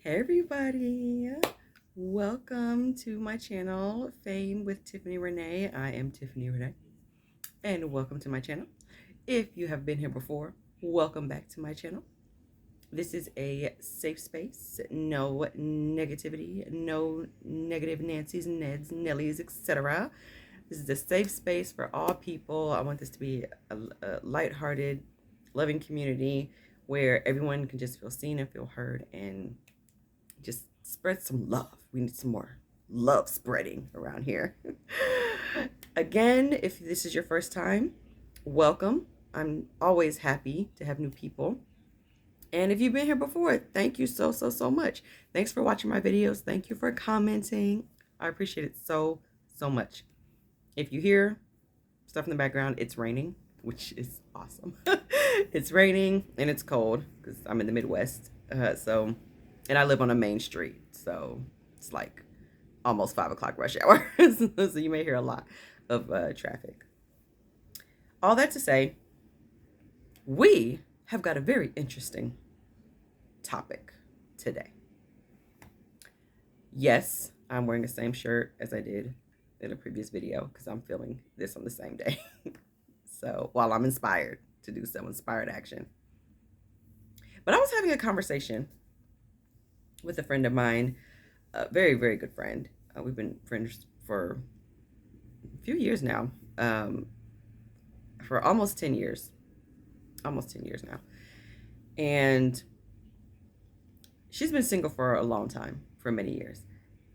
Hey everybody, welcome to my channel, Fame with Tiffany Renee. I am Tiffany Renee, and welcome to my channel. If you have been here before, welcome back to my channel. This is a safe space, no negativity, no negative Nancy's, Ned's, Nellies, etc. This is a safe space for all people. I want this to be a lighthearted, loving community where everyone can just feel seen and feel heard and just spread some love. We need some more love spreading around here. Again, if this is your first time, welcome. I'm always happy to have new people. And if you've been here before, thank you so much. Thanks for watching my videos. Thank you for commenting. I appreciate it so much. If you hear stuff in the background, it's raining, which is awesome. It's raining and it's cold because I'm in the Midwest. And I live on a main street, so it's like almost 5 o'clock rush hour. So you may hear a lot of traffic. All that to say, we have got a very interesting topic today. Yes, I'm wearing the same shirt as I did in a previous video because I'm filming this on the same day. So while I'm inspired to do some inspired action. But I was having a conversation with a friend of mine, a very good friend. We've been friends for a few years now, for almost 10 years now. And she's been single for a long time, for many years.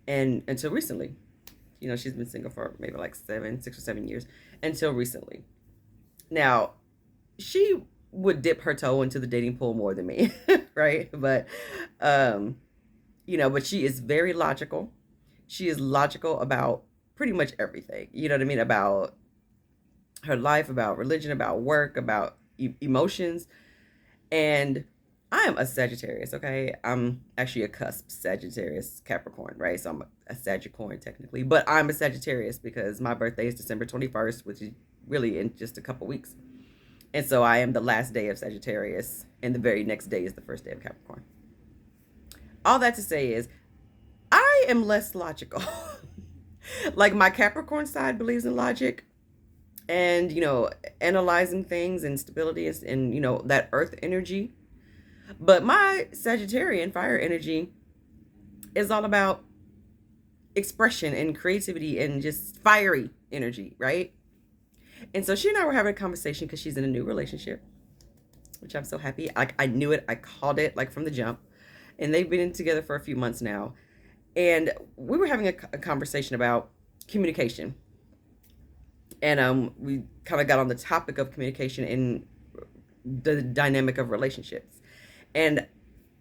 And until recently, she's been single for maybe like 6 or 7 years until recently. Now, she would dip her toe into the dating pool more than me, right? But, but she is very logical. She is logical about pretty much everything. You know what I mean? About her life, about religion, about work, about emotions. And I am a Sagittarius, okay? I'm actually a cusp Sagittarius Capricorn, right? So I'm a Sagicorn technically, but I'm a Sagittarius because my birthday is December 21st, which is really in just a couple weeks. And so I am the last day of Sagittarius, and the very next day is the first day of Capricorn. All that to say is, I am less logical. Like my Capricorn side believes in logic and, analyzing things and stability and, that earth energy. But my Sagittarian fire energy is all about expression and creativity and just fiery energy, right? And so she and I were having a conversation because she's in a new relationship, which I'm so happy. I knew it. I called it like from the jump. And they've been together for a few months now. And we were having a conversation about communication. And we kind of got on the topic of communication and the dynamic of relationships. And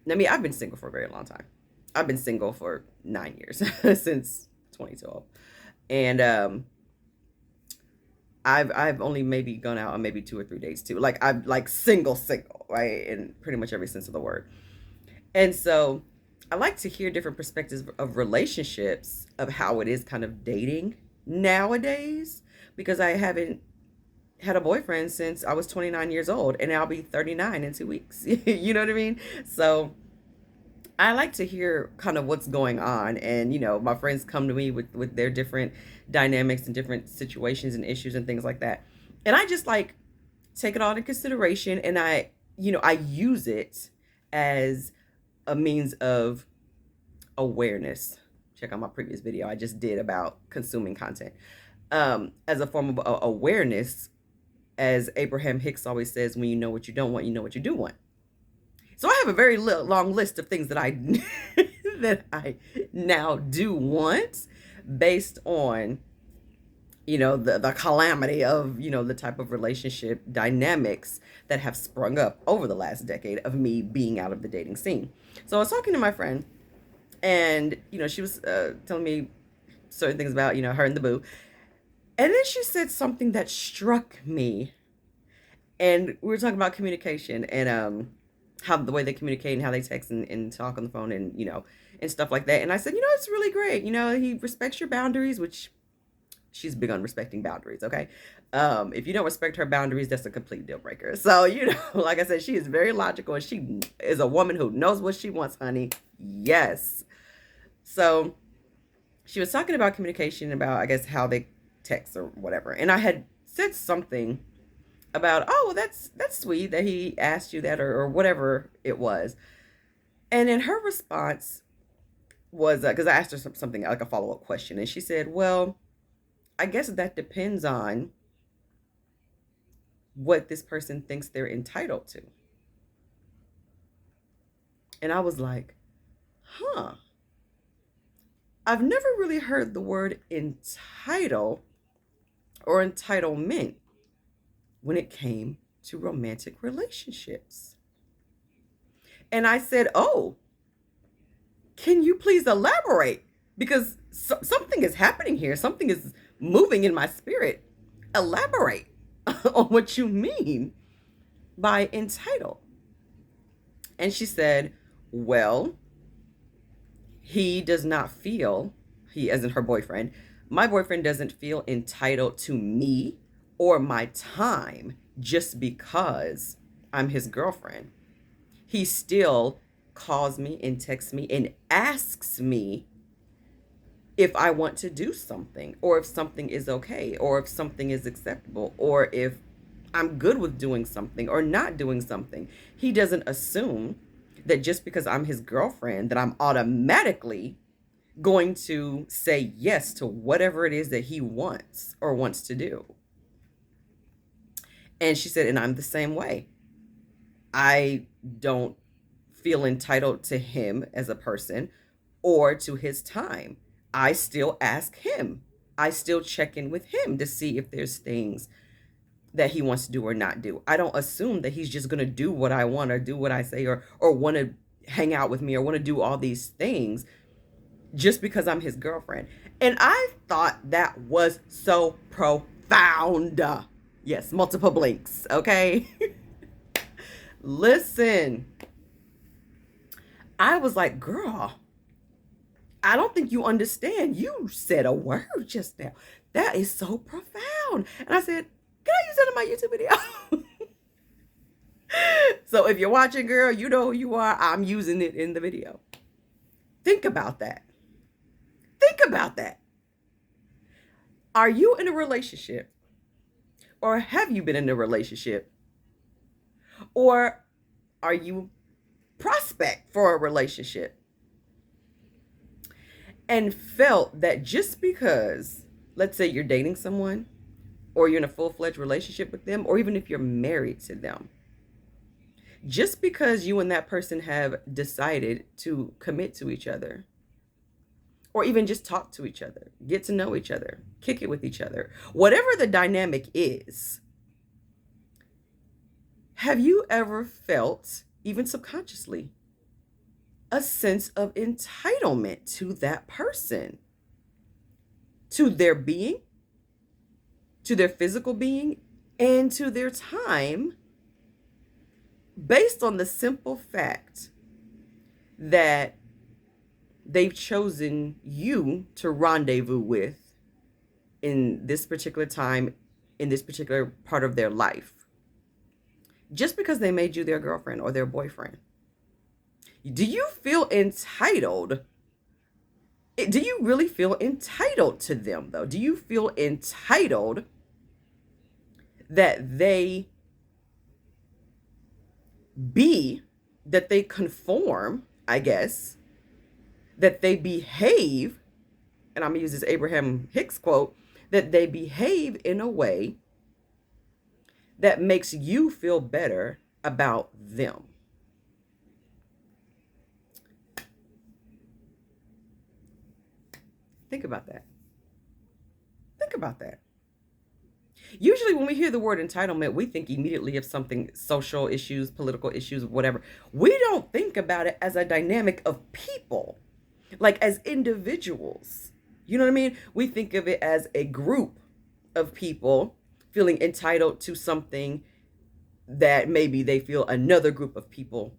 I mean, I've been single for a very long time. I've been single for 9 years, since 2012. And I've only maybe gone out on maybe 2 or 3 dates too. Like I'm like single, right? In pretty much every sense of the word. And so I like to hear different perspectives of relationships, of how it is kind of dating nowadays, because I haven't had a boyfriend since I was 29 years old, and I'll be 39 in 2 weeks. You know what I mean? So I like to hear kind of what's going on. And, my friends come to me with their different dynamics and different situations and issues and things like that. And I just like take it all into consideration. And I use it as a means of awareness. Check out my previous video I just did about consuming content, as a form of awareness. As Abraham Hicks always says, when you know what you don't want, you know what you do want. So I have a very long list of things that I that I now do want, based on the calamity of the type of relationship dynamics that have sprung up over the last decade of me being out of the dating scene. So I was talking to my friend, and she was telling me certain things about her and the boo, and then she said something that struck me. And we were talking about communication and how the way they communicate and how they text and talk on the phone and and stuff like that. And I said, it's really great. He respects your boundaries, which she's big on respecting boundaries. Okay. If you don't respect her boundaries, that's a complete deal breaker. So, like I said, she is very logical and she is a woman who knows what she wants, honey. Yes. So she was talking about communication, about, I guess, how they text or whatever. And I had said something about, oh, well, that's sweet that he asked you that, or whatever it was. And then her response was, because I asked her something like a follow-up question, and she said, well, I guess that depends on what this person thinks they're entitled to. And I was like, huh, I've never really heard the word entitle or entitlement when it came to romantic relationships. And I said, oh, can you please elaborate? Because something is happening here. Something is moving in my spirit. Elaborate on what you mean by entitled. And she said, well, he does not feel, he as in her boyfriend, my boyfriend doesn't feel entitled to me or my time just because I'm his girlfriend. He still calls me and texts me and asks me if I want to do something, or if something is okay, or if something is acceptable, or if I'm good with doing something or not doing something. He doesn't assume that just because I'm his girlfriend that I'm automatically going to say yes to whatever it is that he wants or wants to do. And she said, and I'm the same way. I don't feel entitled to him as a person or to his time. I still ask him. I still check in with him to see if there's things that he wants to do or not do. I don't assume that he's just going to do what I want or do what I say, or want to hang out with me or want to do all these things just because I'm his girlfriend. And I thought that was so profound. Yes, multiple blinks, okay? Listen, I was like, girl, I don't think you understand. You said a word just now. That is so profound. And I said, can I use that in my YouTube video? So if you're watching, girl, you know who you are. I'm using it in the video. Think about that. Think about that. Are you in a relationship? Or have you been in a relationship? Or are you prospect for a relationship and felt that just because, let's say you're dating someone, or you're in a full-fledged relationship with them, or even if you're married to them, just because you and that person have decided to commit to each other, or even just talk to each other, get to know each other, kick it with each other, whatever the dynamic is, have you ever felt, even subconsciously, a sense of entitlement to that person, to their being, to their physical being, and to their time, based on the simple fact that they've chosen you to rendezvous with in this particular time, in this particular part of their life, just because they made you their girlfriend or their boyfriend? Do you feel entitled? Do you really feel entitled to them, though? Do you feel entitled that they conform, I guess, that they behave, and I'm going to use this Abraham Hicks quote, that they behave in a way that makes you feel better about them? Think about that. Think about that. Usually when we hear the word entitlement, we think immediately of something, social issues, political issues, whatever. We don't think about it as a dynamic of people, like as individuals. You know what I mean? We think of it as a group of people feeling entitled to something that maybe they feel another group of people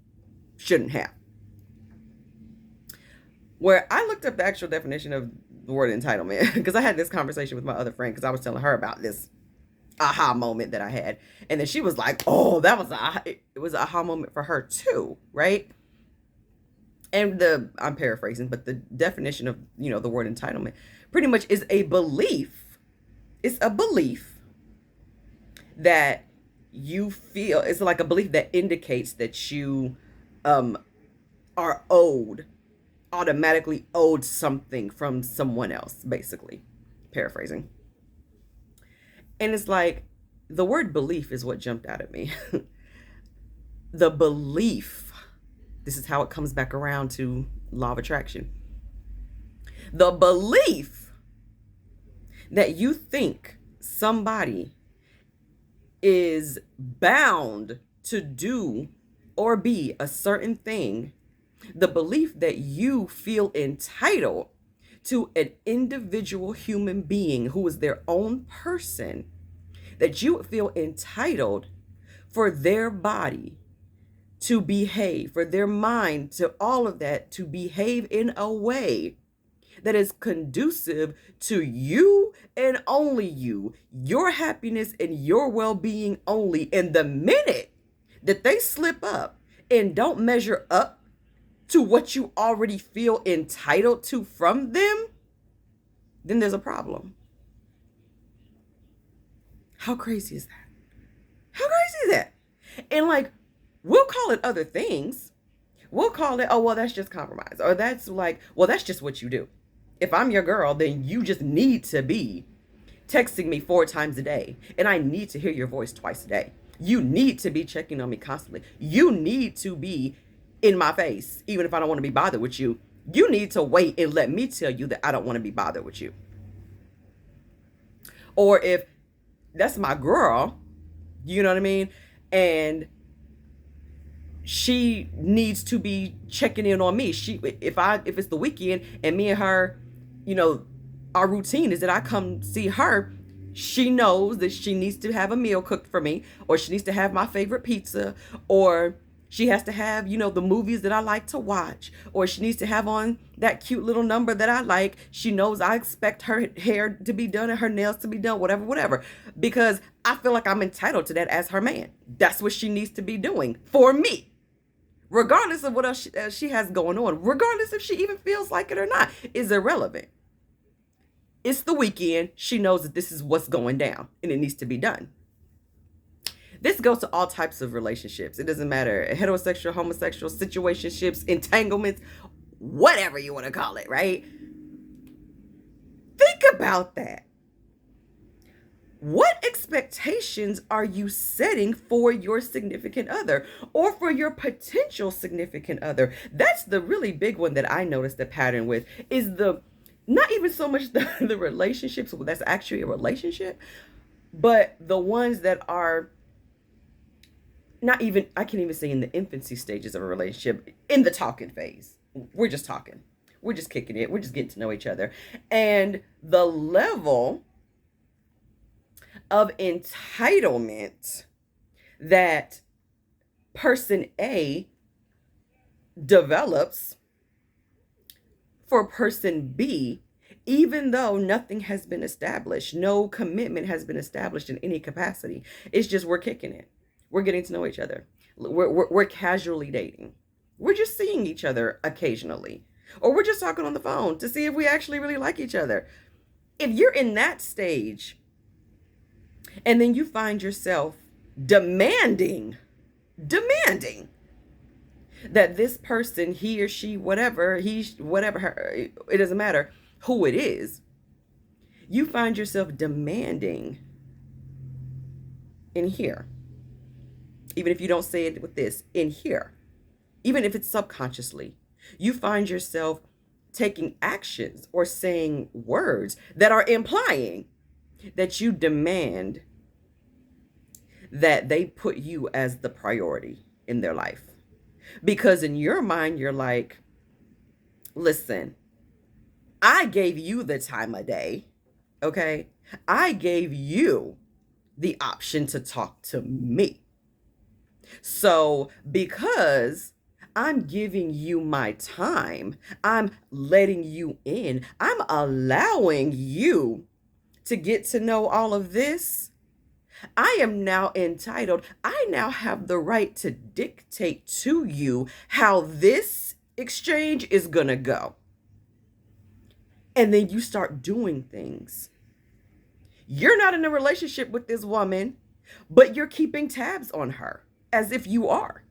shouldn't have. Where I looked up the actual definition of the word entitlement because I had this conversation with my other friend because I was telling her about this aha moment that I had. And then she was like, oh, that was it was an aha moment for her too, right? And I'm paraphrasing, but the definition of, the word entitlement pretty much is a belief. It's a belief that you feel, it's like a belief that indicates that you are automatically owed something from someone else, basically. Paraphrasing. And it's like the word belief is what jumped out at me. The belief, this is how it comes back around to law of attraction. The belief that you think somebody is bound to do or be a certain thing, the belief that you feel entitled to an individual human being who is their own person, that you feel entitled for their body to behave, for their mind to all of that to behave in a way that is conducive to you and only you, your happiness and your well-being only. And the minute that they slip up and don't measure up to what you already feel entitled to from them, then there's a problem. How crazy is that? How crazy is that? And like, we'll call it other things. We'll call it, oh, well, that's just compromise. Or that's like, well, that's just what you do. If I'm your girl, then you just need to be texting me 4 times a day. And I need to hear your voice twice a day. You need to be checking on me constantly. You need to be in my face, even if I don't want to be bothered with you. You need to wait and let me tell you that I don't want to be bothered with you. Or if that's my girl, you know what I mean? And she needs to be checking in on me. If it's the weekend and me and her, our routine is that I come see her, she knows that she needs to have a meal cooked for me, or she needs to have my favorite pizza, or she has to have, the movies that I like to watch, or she needs to have on that cute little number that I like. She knows I expect her hair to be done and her nails to be done, whatever, because I feel like I'm entitled to that as her man. That's what she needs to be doing for me, regardless of what else she has going on, regardless if she even feels like it or not, is irrelevant. It's the weekend. She knows that this is what's going down and it needs to be done. This goes to all types of relationships. It doesn't matter, heterosexual, homosexual, situationships, entanglements, whatever you want to call it, right? Think about that. What expectations are you setting for your significant other or for your potential significant other? That's the really big one that I noticed the pattern with, is not even so much the relationships that's actually a relationship, but the ones that are not even, I can't even say in the infancy stages of a relationship, in the talking phase. We're just talking. We're just kicking it. We're just getting to know each other. And the level of entitlement that person A develops for person B, even though nothing has been established, no commitment has been established in any capacity. It's just we're kicking it. We're getting to know each other. We're casually dating. We're just seeing each other occasionally. Or we're just talking on the phone to see if we actually really like each other. If you're in that stage, and then you find yourself demanding that this person, he or she, whatever, her, it doesn't matter who it is, you find yourself demanding in here. Even if you don't say it with this, in here, even if it's subconsciously, you find yourself taking actions or saying words that are implying that you demand that they put you as the priority in their life. Because in your mind, you're like, listen, I gave you the time of day, okay? I gave you the option to talk to me. So because I'm giving you my time. I'm letting you in. I'm allowing you to get to know all of this. I am now entitled. I now have the right to dictate to you how this exchange is going to go. And then you start doing things. You're not in a relationship with this woman, but you're keeping tabs on her as if you are.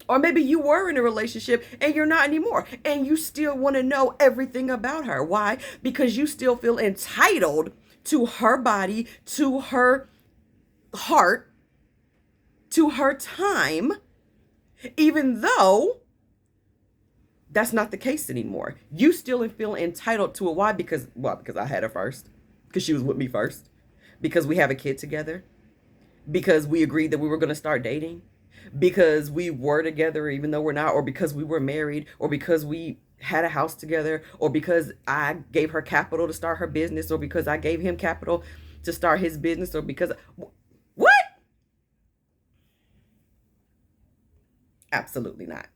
Or maybe you were in a relationship and you're not anymore, and you still want to know everything about her. Why? Because you still feel entitled to her body, to her heart, to her time, even though that's not the case anymore. You still feel entitled to it. Why? Because I had her first. Because she was with me first. Because we have a kid together. Because we agreed that we were going to start dating. Because we were together even though we're not. Or because we were married. Or because we had a house together. Or because I gave her capital to start her business. Or because I gave him capital to start his business. Or because... What? Absolutely not.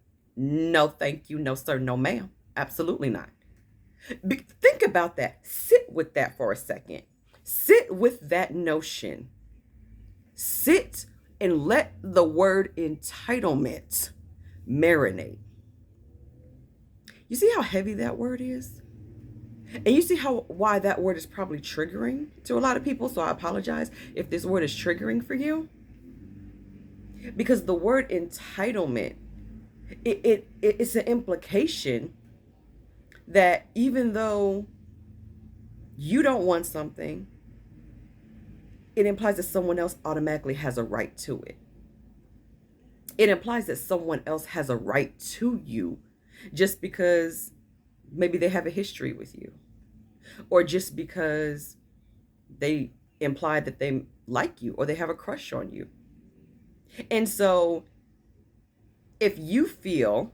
No, thank you. No, sir. No, ma'am. Absolutely not. Think about that. Sit with that for a second. Sit with that notion. Sit and let the word entitlement marinate. You see how heavy that word is? And you see why that word is probably triggering to a lot of people. So I apologize if this word is triggering for you. Because the word entitlement, it's an implication that even though you don't want something, it implies that someone else automatically has a right to it. It implies that someone else has a right to you just because maybe they have a history with you, or just because they imply that they like you or they have a crush on you. And so if you feel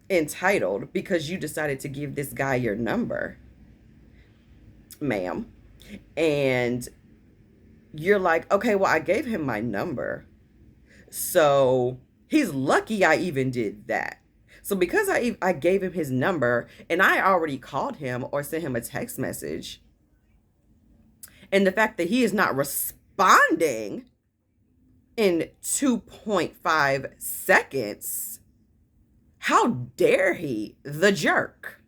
entitled because you decided to give this guy your number, ma'am, and you're like, okay, well, I gave him my number, so he's lucky I even did that. So because I gave him his number and I already called him or sent him a text message, and the fact that he is not responding in 2.5 seconds, how dare he, the jerk?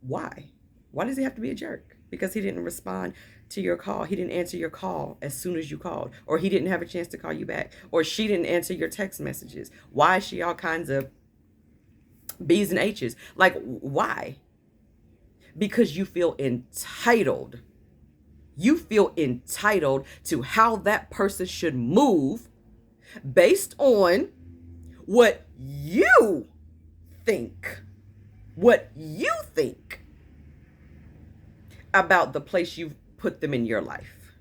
Why? Why does he have to be a jerk? Because he didn't respond to your call. He didn't answer your call as soon as you called, or he didn't have a chance to call you back, or she didn't answer your text messages. Why is she all kinds of B's and H's? Like, why? Because you feel entitled. You feel entitled to how that person should move based on what you think. What you think about the place you've put them in your life.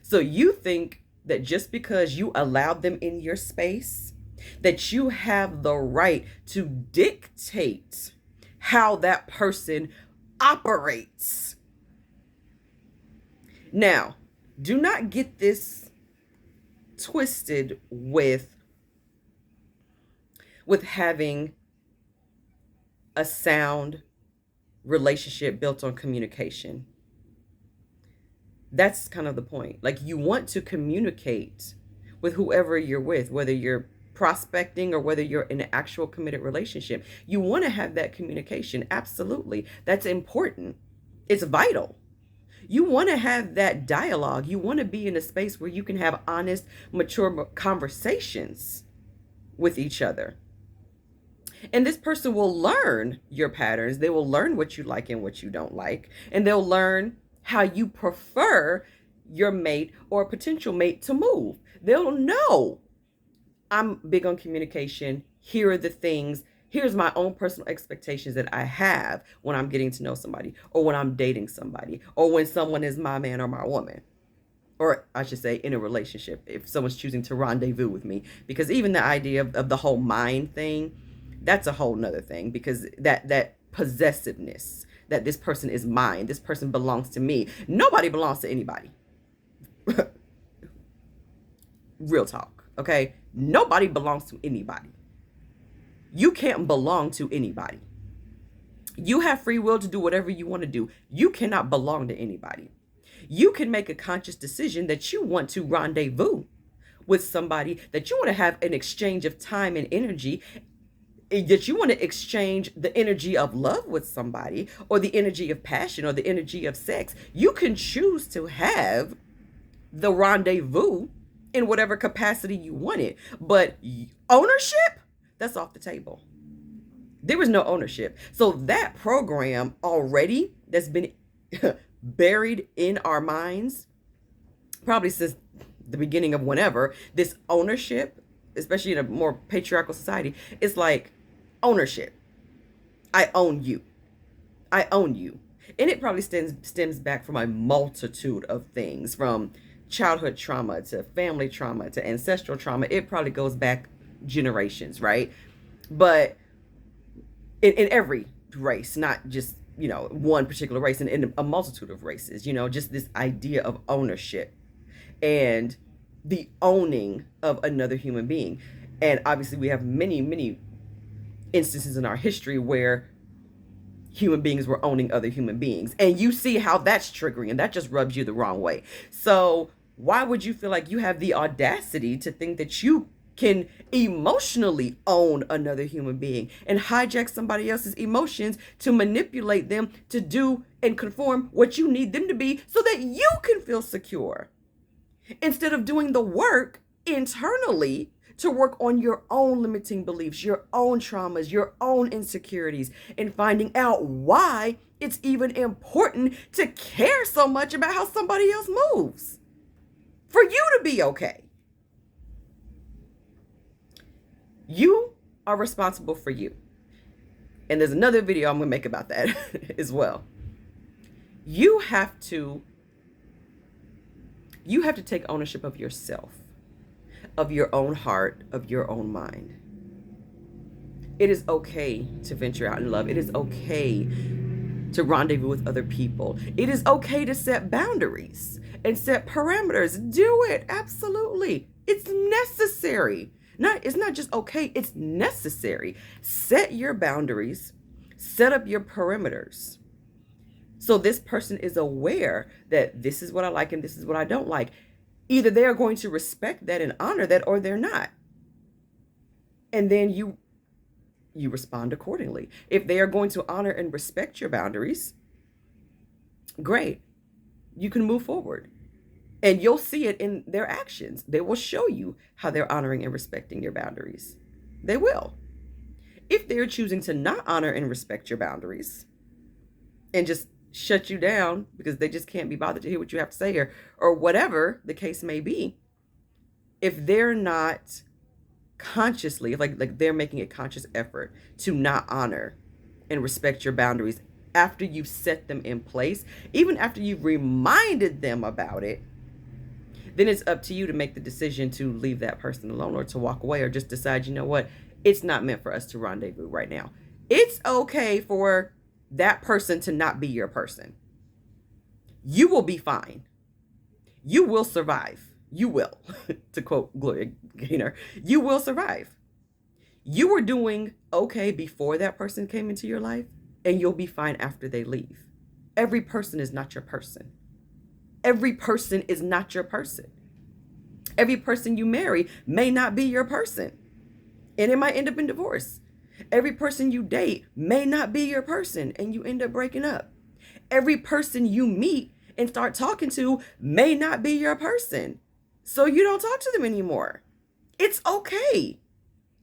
So you think that just because you allowed them in your space, that you have the right to dictate how that person operates. Now, do not get this twisted with having a sound relationship built on communication. That's kind of the point. Like, you want to communicate with whoever you're with, whether you're prospecting or whether you're in an actual committed relationship. You want to have that communication. Absolutely. That's important. It's vital. You want to have that dialogue. You want to be in a space where you can have honest, mature conversations with each other. And this person will learn your patterns. They will learn what you like and what you don't like. And they'll learn how you prefer your mate or potential mate to move. They'll know, I'm big on communication. Here are the things. Here's my own personal expectations that I have when I'm getting to know somebody, or when I'm dating somebody, or when someone is my man or my woman. Or I should say in a relationship, if someone's choosing to rendezvous with me. Because even the idea of the whole mind thing, that's a whole nother thing. Because that possessiveness, that this person is mine, this person belongs to me. Nobody belongs to anybody. Real talk. Okay? Nobody belongs to anybody. You can't belong to anybody. You have free will to do whatever you want to do. You cannot belong to anybody. You can make a conscious decision that you want to rendezvous with somebody, that you want to have an exchange of time and energy, that you want to exchange the energy of love with somebody, or the energy of passion, or the energy of sex. You can choose to have the rendezvous in whatever capacity you want it. But ownership, that's off the table. There was no ownership. So that program already that's been buried in our minds, probably since the beginning of whenever, this ownership, especially in a more patriarchal society, it's like ownership. I own you. I own you. And it probably stems back from a multitude of things, from childhood trauma to family trauma to ancestral trauma. It probably goes back generations, right? But in every race, not just, one particular race, and in a multitude of races, just this idea of ownership and the owning of another human being. And obviously we have many, many instances in our history where human beings were owning other human beings. And you see how that's triggering, and that just rubs you the wrong way. So why would you feel like you have the audacity to think that you can emotionally own another human being and hijack somebody else's emotions to manipulate them to do and conform what you need them to be so that you can feel secure, instead of doing the work internally to work on your own limiting beliefs, your own traumas, your own insecurities, and finding out why it's even important to care so much about how somebody else moves for you to be okay. You are responsible for you. And there's another video I'm going to make about that as well. You have to take ownership of yourself, of your own heart, of your own mind. It is okay to venture out in love. It is okay to rendezvous with other people. It is okay to set boundaries and set parameters. Do it. Absolutely. It's necessary. It's not just okay, it's necessary. Set your boundaries, set up your perimeters. So this person is aware that this is what I like and this is what I don't like. Either they are going to respect that and honor that, or they're not. And then you respond accordingly. If they are going to honor and respect your boundaries, great. You can move forward. And you'll see it in their actions. They will show you how they're honoring and respecting your boundaries. They will. If they're choosing to not honor and respect your boundaries and just shut you down because they just can't be bothered to hear what you have to say, or whatever the case may be, if they're not consciously, like they're making a conscious effort to not honor and respect your boundaries after you've set them in place, even after you've reminded them about it, then it's up to you to make the decision to leave that person alone, or to walk away, or just decide, you know what, it's not meant for us to rendezvous right now. It's okay for that person to not be your person. You will be fine. You will survive. You will, to quote Gloria Gaynor, you will survive. You were doing okay before that person came into your life, and you'll be fine after they leave. Every person is not your person. Every person is not your person. Every person you marry may not be your person, and it might end up in divorce. Every person you date may not be your person, and you end up breaking up. Every person you meet and start talking to may not be your person, so you don't talk to them anymore. It's okay.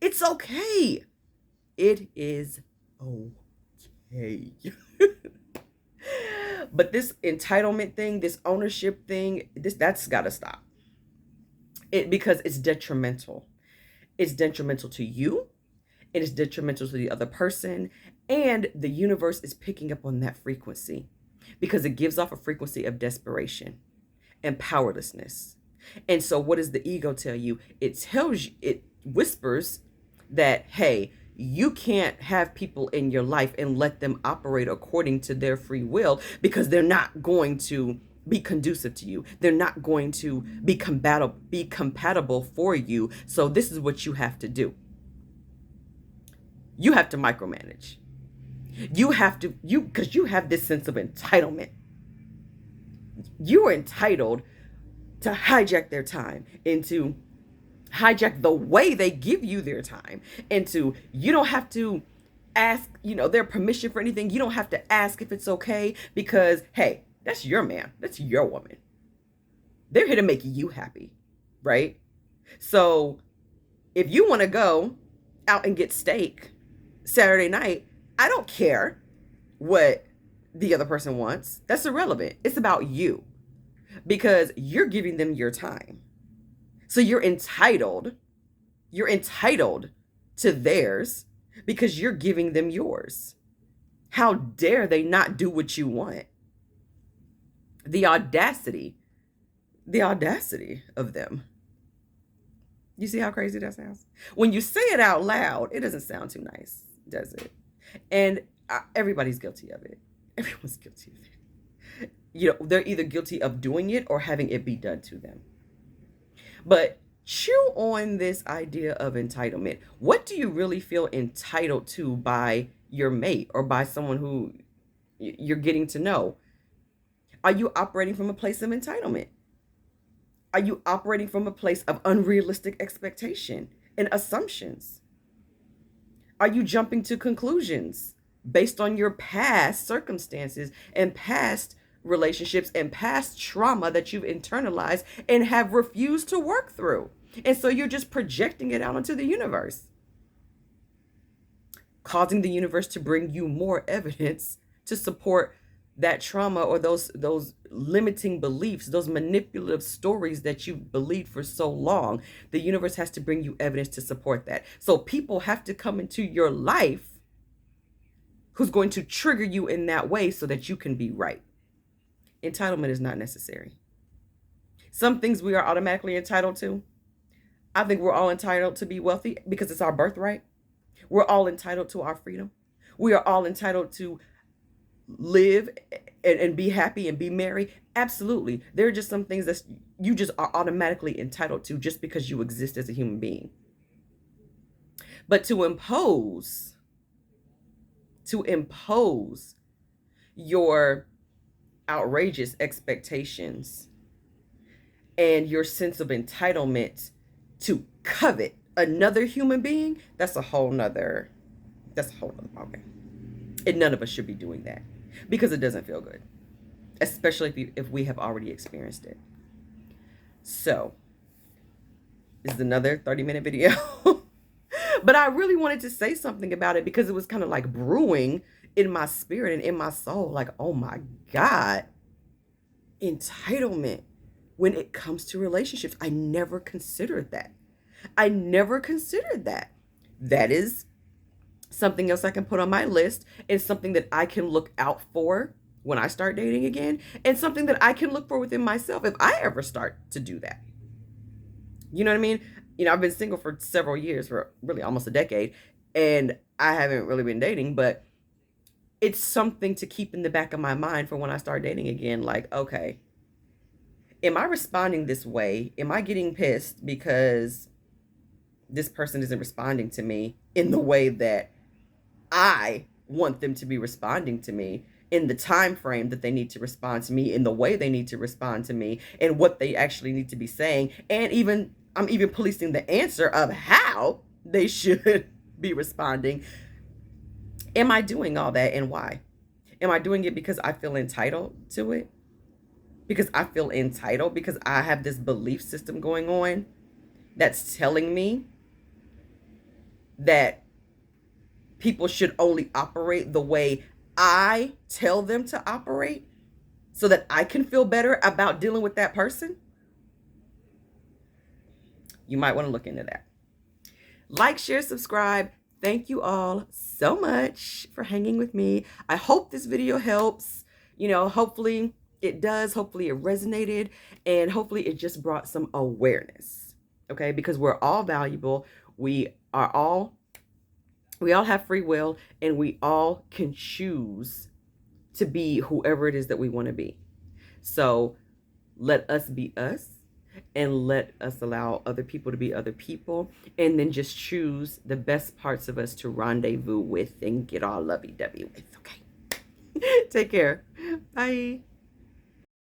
It's okay. It is okay. But this entitlement thing, this ownership thing, that's got to stop. Because it's detrimental. It's detrimental to you. It is detrimental to the other person. And the universe is picking up on that frequency because it gives off a frequency of desperation and powerlessness. And so what does the ego tell you? It tells you, it whispers that, hey, you can't have people in your life and let them operate according to their free will, because they're not going to be conducive to you. They're not going to be compatible for you. So this is what you have to do. You have to micromanage. You have to, because you have this sense of entitlement. You are entitled to hijack their time and to hijack the way they give you their time, and to, you don't have to ask, their permission for anything. You don't have to ask if it's okay, because, hey, that's your man. That's your woman. They're here to make you happy, right? So if you want to go out and get steak Saturday night, I don't care what the other person wants. That's irrelevant. It's about you, because you're giving them your time. So you're entitled to theirs because you're giving them yours. How dare they not do what you want? The audacity of them. You see how crazy that sounds? When you say it out loud, it doesn't sound too nice, does it? And everybody's guilty of it. Everyone's guilty of it. They're either guilty of doing it or having it be done to them. But chew on this idea of entitlement. What do you really feel entitled to by your mate or by someone who you're getting to know? Are you operating from a place of entitlement? Are you operating from a place of unrealistic expectation and assumptions? Are you jumping to conclusions based on your past circumstances and past relationships and past trauma that you've internalized and have refused to work through? And so you're just projecting it out into the universe, causing the universe to bring you more evidence to support that trauma or those limiting beliefs, those manipulative stories that you've believed for so long. The universe has to bring you evidence to support that. So people have to come into your life who's going to trigger you in that way so that you can be right. Entitlement is not necessary. Some things we are automatically entitled to. I think we're all entitled to be wealthy because it's our birthright. We're all entitled to our freedom. We are all entitled to live and be happy and be merry. Absolutely. There are just some things that you just are automatically entitled to just because you exist as a human being. But to impose your outrageous expectations and your sense of entitlement to covet another human being, that's a whole nother ballgame. And none of us should be doing that because it doesn't feel good, especially if we have already experienced it. So this is another 30-minute video. But I really wanted to say something about it because it was kind of like brewing in my spirit and in my soul. Like, oh my God, entitlement when it comes to relationships. I never considered that. That is something else I can put on my list, and something that I can look out for when I start dating again, and something that I can look for within myself if I ever start to do that. You know what I mean? I've been single for several years, for really almost a decade, and I haven't really been dating, but it's something to keep in the back of my mind for when I start dating again. Like, okay, am I responding this way? Am I getting pissed because this person isn't responding to me in the way that I want them to be responding to me, in the time frame that they need to respond to me, in the way they need to respond to me, and what they actually need to be saying. And I'm even policing the answer of how they should be responding. Am I doing all that, and why? Am I doing it because I feel entitled to it? Because I feel entitled because I have this belief system going on that's telling me that people should only operate the way I tell them to operate so that I can feel better about dealing with that person? You might want to look into that. Like, share, subscribe. Thank you all so much for hanging with me. I hope this video helps. Hopefully it does. Hopefully it resonated, and hopefully it just brought some awareness. Okay? Because we're all valuable. We all have free will, and we all can choose to be whoever it is that we want to be. So let us be us, and let us allow other people to be other people, and then just choose the best parts of us to rendezvous with and get all lovey-dovey with. Okay. Take care. Bye.